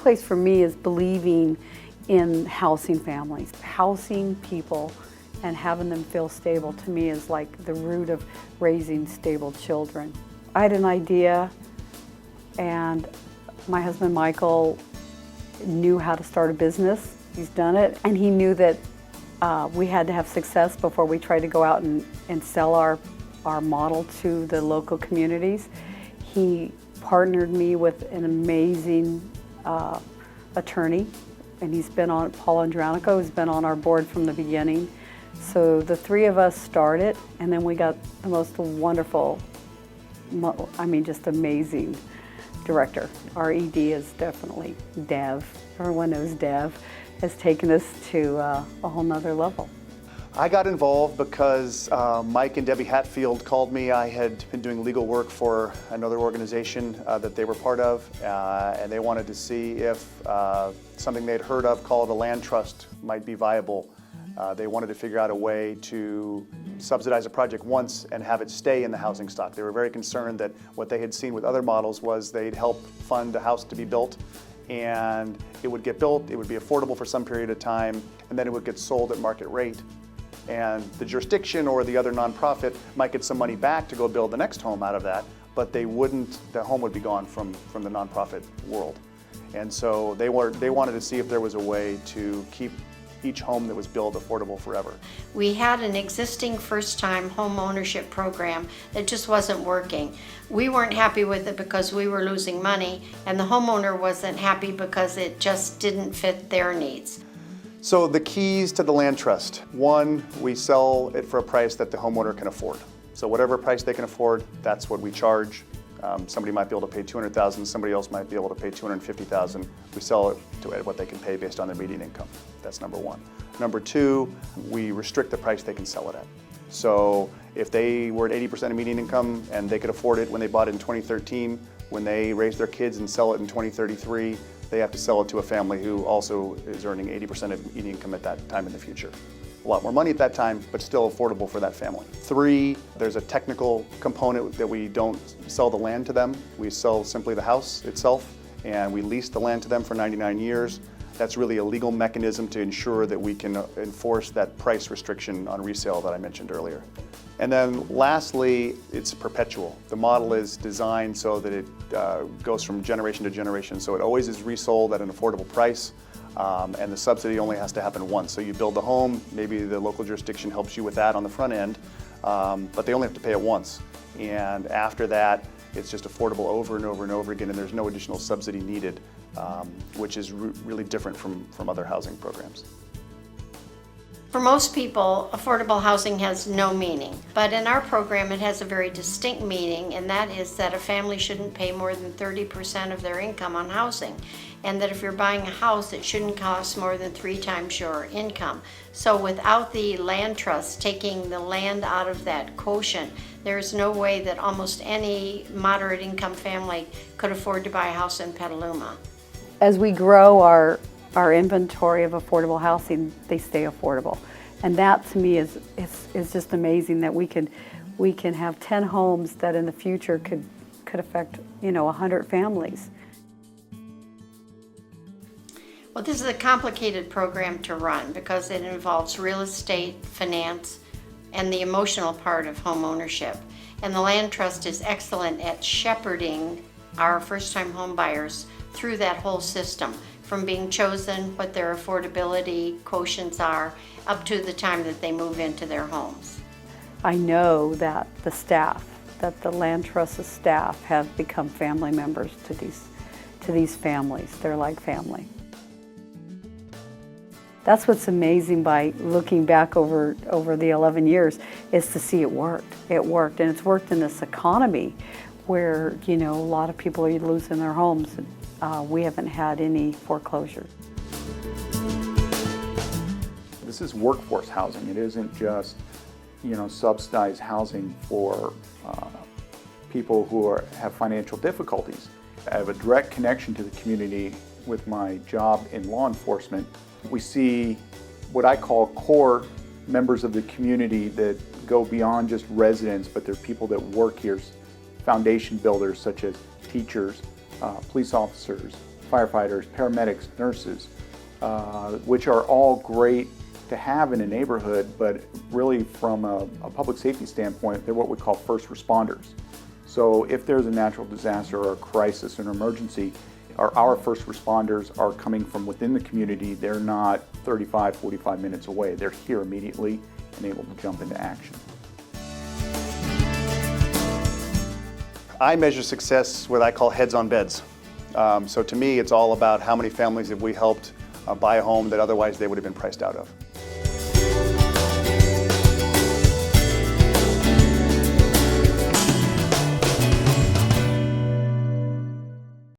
place for me is believing in housing families. Housing people and having them feel stable, to me, is like the root of raising stable children. I had an idea, and my husband Michael knew how to start a business. He's done it, and he knew that we had to have success before we tried to go out and sell our model to the local communities. He partnered me with an amazing attorney, and he's been on, Paul Andronico, who's been on our board from the beginning. So the three of us started, and then we got the most wonderful, I mean, just amazing director. Our ED is definitely Dev. Everyone knows Dev has taken us to a whole nother level. I got involved because Mike and Debbie Hatfield called me. I had been doing legal work for another organization that they were part of, and they wanted to see if something they'd heard of called a land trust might be viable. They wanted to figure out a way to subsidize a project once and have it stay in the housing stock. They were very concerned that what they had seen with other models was they'd help fund a house to be built, and it would get built, it would be affordable for some period of time, and then it would get sold at market rate. And the jurisdiction or the other nonprofit might get some money back to go build the next home out of that, but they wouldn't, the home would be gone from the nonprofit world. And so they wanted to see if there was a way to keep each home that was built affordable forever. We had an existing first-time home ownership program that just wasn't working. We weren't happy with it because we were losing money, and the homeowner wasn't happy because it just didn't fit their needs. So the keys to the land trust. One, we sell it for a price that the homeowner can afford. So whatever price they can afford, that's what we charge. Somebody might be able to pay $200,000, somebody else might be able to pay $250,000. We sell it to what they can pay based on their median income. That's number one. Number two, we restrict the price they can sell it at. So if they were at 80% of median income and they could afford it when they bought it in 2013, when they raise their kids and sell it in 2033, they have to sell it to a family who also is earning 80% of median income at that time in the future. A lot more money at that time, but still affordable for that family. Three, there's a technical component that we don't sell the land to them. We sell simply the house itself, and we lease the land to them for 99 years. That's really a legal mechanism to ensure that we can enforce that price restriction on resale that I mentioned earlier. And then lastly, it's perpetual. The model is designed so that it goes from generation to generation, so it always is resold at an affordable price. And the subsidy only has to happen once. So you build the home, maybe the local jurisdiction helps you with that on the front end, but they only have to pay it once. And after that, it's just affordable over and over and over again, and there's no additional subsidy needed, which is really different from other housing programs. For most people, affordable housing has no meaning, but in our program it has a very distinct meaning, and that is that a family shouldn't pay more than 30% of their income on housing, and that if you're buying a house, it shouldn't cost more than 3 times your income. So without the land trust taking the land out of that quotient, there's no way that almost any moderate income family could afford to buy a house in Petaluma. As we grow our inventory of affordable housing, they stay affordable. And that to me is just amazing that we can have 10 homes that in the future could affect 100 families. Well, this is a complicated program to run because it involves real estate, finance, and the emotional part of home ownership. And the Land Trust is excellent at shepherding our first-time home buyers through that whole system, from being chosen, what their affordability quotients are, up to the time that they move into their homes. I know that the Land Trust's staff have become family members to these families. They're like family. That's what's amazing by looking back over the 11 years, is to see it worked. It worked, and it's worked in this economy where a lot of people are losing their homes. We haven't had any foreclosures. This is workforce housing. It isn't just, subsidized housing for people who have financial difficulties. I have a direct connection to the community with my job in law enforcement. We see what I call core members of the community that go beyond just residents, but they're people that work here, foundation builders such as teachers, police officers, firefighters, paramedics, nurses, which are all great to have in a neighborhood, but really from a public safety standpoint, they're what we call first responders. So if there's a natural disaster or a crisis or an emergency, our first responders are coming from within the community. They're not 35, 45 minutes away. They're here immediately and able to jump into action. I measure success what I call heads on beds. So to me, it's all about how many families have we helped buy a home that otherwise they would have been priced out of.